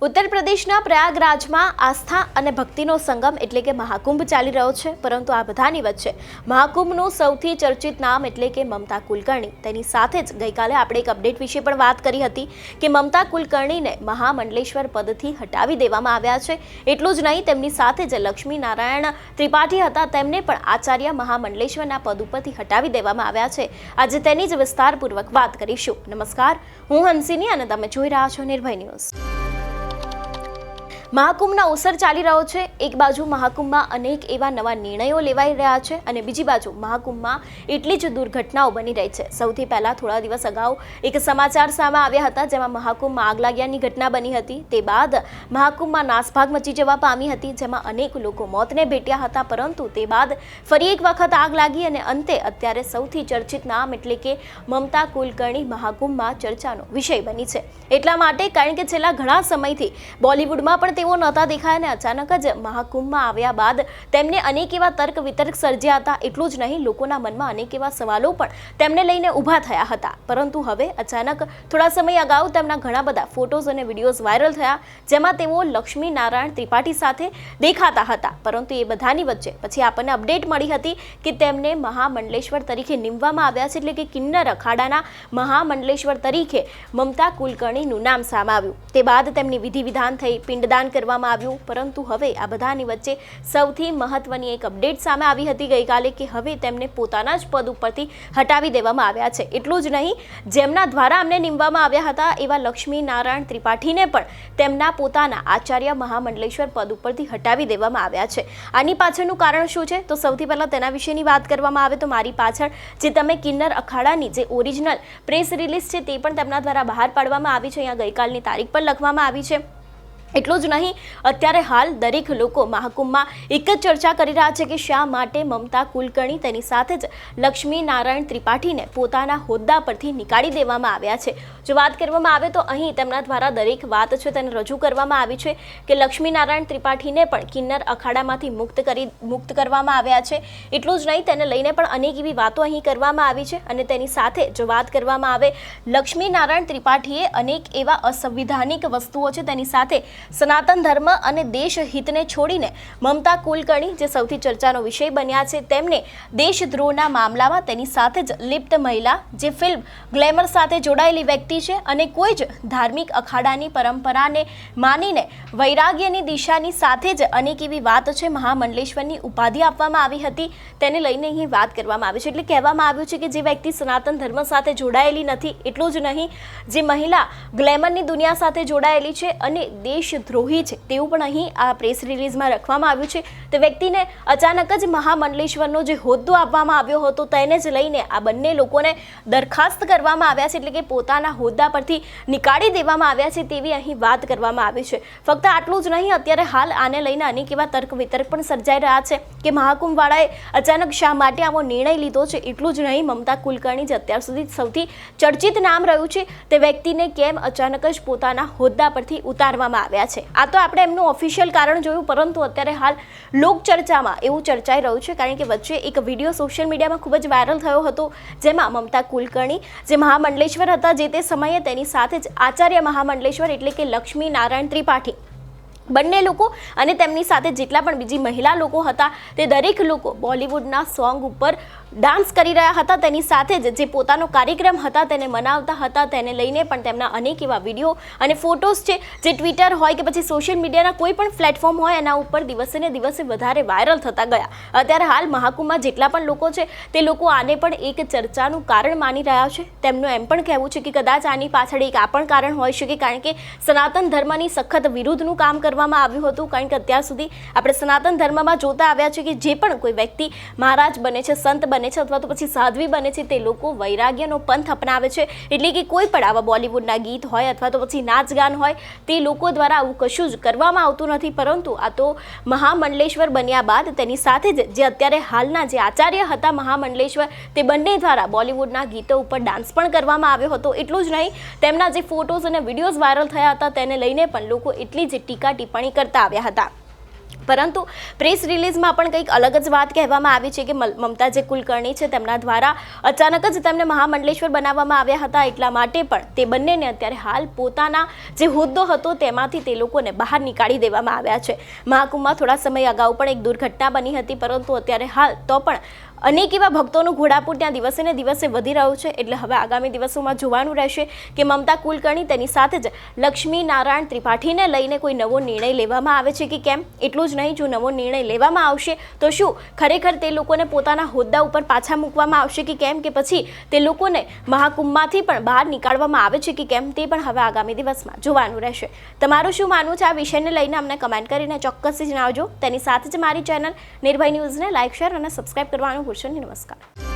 उत्तर प्रदेशના પ્રયાગરાજમાં આસ્થા અને ભક્તિનો સંગમ એટલે કે મહાકુંભ ચાલી રહ્યો છે, પરંતુ આ બધાની વચ્ચે મહાકુંભનું સૌથી ચર્ચિત નામ એટલે કે મમતા કુલકર્ણી. તેની સાથે જ ગઈકાલે આપણે એક અપડેટ વિશે પણ વાત કરી હતી કે મમતા કુલકર્ણીને મહામંડલેશ્વર પદથી હટાવી દેવામાં આવ્યા છે. એટલું જ નહીં, તેમની સાથે જ લક્ષ્મી નારાયણ ત્રિપાઠી હતા, તેમને પણ આચાર્ય મહામંડલેશ્વરના પદ ઉપરથી હટાવી દેવામાં આવ્યા છે. આજે તેની જ વિસ્તારપૂર્વક વાત કરીશું. નમસ્કાર, હું હંસિની અને તમે જોઈ રહ્યા છો નિર્ભય ન્યૂઝ. મહાકુંભના અવસર ચાલી રહ્યો છે. એક બાજુ મહાકુંભમાં અનેક એવા નવા નિર્ણયો લેવાઈ રહ્યા છે અને બીજી બાજુ મહાકુંભમાં એટલી જ દુર્ઘટનાઓ બની રહી છે. સૌથી પહેલા થોડા દિવસ અગાઉ એક સમાચાર સામે આવ્યા હતા, જેમાં મહાકુંભમાં આગ લાગ્યાની ઘટના બની હતી. તે બાદ મહાકુંભમાં નાસભાગ મચી જવા પામી હતી, જેમાં અનેક લોકો મોતને ભેટ્યા હતા. પરંતુ તે બાદ ફરી એક વખત આગ લાગી અને અંતે અત્યારે સૌથી ચર્ચિત નામ એટલે કે મમતા કુલકર્ણી મહાકુંભમાં ચર્ચાનો વિષય બની છે. એટલા માટે કારણ કે છેલ્લા ઘણા સમયથી બોલિવૂડમાં પણ તેઓ નહોતા દેખાયા અને અચાનક જ મહાકુંભમાં આવ્યા બાદ તેમને અનેક એવા તર્ક વિતર્ક સર્જ્યા હતા. એટલું જ નહીં, લોકોના મનમાં અનેક એવા સવાલો પણ તેમને લઈને ઊભા થયા હતા. પરંતુ હવે અચાનક થોડા સમય અગાઉ તેમના ઘણા બધા ફોટોઝ અને વિડીયોઝ વાયરલ થયા, જેમાં તેઓ લક્ષ્મી નારાયણ ત્રિપાઠી સાથે દેખાતા હતા. પરંતુ એ બધાની વચ્ચે પછી આપણને અપડેટ મળી હતી કે તેમને મહામંડલેશ્વર તરીકે નીમવામાં આવ્યા છે, એટલે કે કિન્નર અખાડાના મહામંડલેશ્વર તરીકે મમતા કુલકર્ણીનું નામ સામે આવ્યું. તે બાદ તેમની વિધિ વિધાન થઈ, પિંડદાન કરવામાં આવ્યું. પરંતુ હવે આ બધાની વચ્ચે સૌથી મહત્વની એક અપડેટ સામે આવી હતી ગઈકાલે કે હવે તેમને પોતાના જ પદ ઉપરથી હટાવી દેવામાં આવ્યા છે. એટલું જ નહીં, જેમના દ્વારા અમને નીમવામાં આવ્યા હતા એવા લક્ષ્મી નારાયણ ત્રિપાઠીને પણ તેમના પોતાના આચાર્ય મહામંડલેશ્વર પદ ઉપરથી હટાવી દેવામાં આવ્યા છે. આની પાછળનું કારણ શું છે, તો સૌથી પહેલા તેના વિશેની વાત કરવામાં આવે તો મારી પાછળ જે તમે કિન્નર અખાડાની જે ઓરિજિનલ પ્રેસ રિલીઝ છે તે પણ તેમના દ્વારા બહાર પાડવામાં આવી છે. અહીંયા ગઈકાલની તારીખ પણ લખવામાં આવી છે. એટલું જ નહીં, અત્યારે હાલ દરેક લોકો મહાકુંભમાં એક જ ચર્ચા કરી રહ્યા છે કે શા માટે મમતા કુલકર્ણી તેની સાથે જ લક્ષ્મી નારાયણ ત્રિપાઠીને પોતાના હોદ્દા પરથી નીકાળી દેવામાં આવ્યા છે. જો વાત કરવામાં આવે તો અહીં તેમના દ્વારા દરેક વાત છે તેને રજૂ કરવામાં આવી છે કે લક્ષ્મી નારાયણ ત્રિપાઠીને પણ કિન્નર અખાડામાંથી મુક્ત કરવામાં આવ્યા છે. એટલું જ નહીં, તેને લઈને પણ અનેક એવી વાતો અહીં કરવામાં આવી છે. અને તેની સાથે જો વાત કરવામાં આવે, લક્ષ્મી નારાયણ ત્રિપાઠીએ અનેક એવા અસંવિધાનિક વસ્તુઓ છે તેની સાથે સનાતન ધર્મ અને દેશ હિતને છોડીને મમતા કુલકર્ણી જે સૌથી ચર્ચાનો વિષય બન્યા છે, તેમને દેશદ્રોહના મામલામાં તેની સાથે જ લિપ્ત મહિલા જે ફિલ્મ ગ્લેમર સાથે જોડાયેલી વ્યક્તિ છે અને કોઈ જ ધાર્મિક અખાડાની પરંપરાને માનીને વૈરાગ્યની દિશાની સાથે જ અનેક એવી વાત છે મહામંડલેશ્વરની ઉપાધિ આપવામાં આવી હતી, તેને લઈને અહીં વાત કરવામાં આવી છે. એટલે કહેવામાં આવ્યું છે કે જે વ્યક્તિ સનાતન ધર્મ સાથે જોડાયેલી નથી, એટલું જ નહીં, જે મહિલા ગ્લેમરની દુનિયા સાથે જોડાયેલી છે અને દેશદ્રોહી છે તેવું પણ અહીં આ પ્રેસ રિલીઝમાં રાખવામાં આવ્યું છે, તે વ્યક્તિને અચાનક જ મહામંડલેશ્વરનો જે હોદ્દો આપવામાં આવ્યો હતો તેને જ લઈને આ બંને લોકોને દરખાસ્ત કરવામાં આવ્યા છે, એટલે કે પોતાના હોદ્દા પરથી નીકાળી દેવામાં આવ્યા છે તેવી અહીં વાત કરવામાં આવી છે. ફક્ત આટલું જ નહીં, અત્યારે હાલ આને લઈને અનેક એવા તર્ક વિતર્ક પણ સર્જાઈ રહ્યા છે કે મહાકુંભવાળાએ અચાનક શા માટે આવો નિર્ણય લીધો છે. એટલું જ નહીં, મમતા કુલકર્ણી જે અત્યાર સુધી સૌથી ચર્ચિત નામ રહ્યું છે તે વ્યક્તિને કેમ અચાનક જ પોતાના હોદ્દા પરથી ઉતારવામાં આવ્યા છે. આ તો આપણે એમનું ઓફિશિયલ કારણ જોયું, પરંતુ અત્યારે હાલ લોક ચર્ચામાં એવું ચર્ચાઈ રહ્યું છે કારણ કે વચ્ચે એક વિડીયો સોશિયલ મીડિયામાં ખૂબ જ વાયરલ થયો હતો, જેમાં મમતા કુલકર્ણી જે મહામંડલેશ્વર હતા જે તે સમયે તેની સાથે જ આચાર્ય મહામંડલેશ્વર એટલે કે લક્ષ્મી નારાયણ ત્રિપાઠી બંને લોકો અને તેમની સાથે જેટલા પણ બીજી મહિલા લોકો હતા તે દરેક લોકો બોલિવૂડના સોંગ ઉપર ડાન્સ કરી રહ્યા હતા. તેની સાથે જ જે પોતાનો કાર્યક્રમ હતા તેને મનાવતા હતા, તેને લઈને પણ તેમના અનેક એવા વિડીયો અને ફોટોઝ છે જે ટ્વિટર હોય કે પછી સોશિયલ મીડિયાના કોઈ પણ પ્લેટફોર્મ હોય એના ઉપર દિવસે ને દિવસે વધારે વાયરલ થતા ગયા. અત્યારે હાલ મહાકુંભમાં જેટલા પણ લોકો છે તે લોકો આને પણ એક ચર્ચાનું કારણ માની રહ્યા છે. તેમનું એમ પણ કહેવું છે કે કદાચ આની પાછળ એક આ પણ કારણ હોઈ શકે કારણ કે સનાતન ધર્મની સખત વિરુદ્ધનું કામ કરવામાં આવ્યું હતું. કારણ કે અત્યાર સુધી આપણે સનાતન ધર્મમાં જોતા આવ્યા છે કે જે પણ કોઈ વ્યક્તિ મહારાજ બને છે, સંત બને છે અથવા તો પછી સાધ્વી બને છે, તે લોકો વૈરાગ્યનો પંથ અપનાવે છે. એટલે કે કોઈ પણ આવા બોલિવૂડના ગીત હોય અથવા તો પછી નાચ ગાન હોય તે લોકો દ્વારા આવું કશું જ કરવામાં આવતું નથી. પરંતુ આ તો મહામંડલેશ્વર બન્યા બાદ તેની સાથે જ જે અત્યારે હાલના જે આચાર્ય હતા મહામંડલેશ્વર તે બંને દ્વારા બોલિવૂડના ગીતો ઉપર ડાન્સ પણ કરવામાં આવ્યો હતો. એટલું જ નહીં, તેમના જે ફોટોઝ અને વિડીયોઝ વાયરલ થયા હતા તેને લઈને પણ લોકો એટલી જ ટીકા ટિપ્પણી કરતા આવ્યા હતા. પરંતુ પ્રેસ રિલીઝમાં પણ કંઈક અલગ જ વાત કહેવામાં આવી છે કે મમતા જે કુલકર્ણી છે તેમના દ્વારા અચાનક જ તેમને મહામંડલેશ્વર બનાવવામાં આવ્યા હતા, એટલા માટે પણ તે બંનેને અત્યારે હાલ પોતાના જે હોદ્દો હતો તેમાંથી તે લોકોને બહાર નીકાળી દેવામાં આવ્યા છે. મહાકુંભમાં થોડા સમય અગાઉ પણ એક દુર્ઘટના બની હતી, પરંતુ અત્યારે હાલ તો પણ અનેક એવા ભક્તોનું ઘોડાપુર ત્યાં દિવસે ને દિવસે વધી રહ્યું છે. એટલે હવે આગામી દિવસોમાં જોવાનું રહેશે કે મમતા કુલકર્ણી તેની સાથે જ લક્ષ્મી નારાયણ ત્રિપાઠીને લઈને કોઈ નવો નિર્ણય લેવામાં આવે છે કે કેમ. એટલું જ નહીં, જો નવો નિર્ણય લેવામાં આવશે તો શું ખરેખર તે લોકોને પોતાના હોદ્દા ઉપર પાછા મૂકવામાં આવશે કે કેમ, કે પછી તે લોકોને મહાકુંભમાંથી પણ બહાર નીકાળવામાં આવે છે કે કેમ, તે પણ હવે આગામી દિવસમાં જોવાનું રહેશે. તમારું શું માનવું છે આ વિષયને લઈને અમને કમેન્ટ કરીને ચોક્કસથી જણાવજો. તેની સાથે જ મારી ચેનલ નિર્ભય ન્યૂઝને લાઇક, શેર અને સબસ્ક્રાઇબ કરવાનું ભૂલશો નહીં. નમસ્કાર.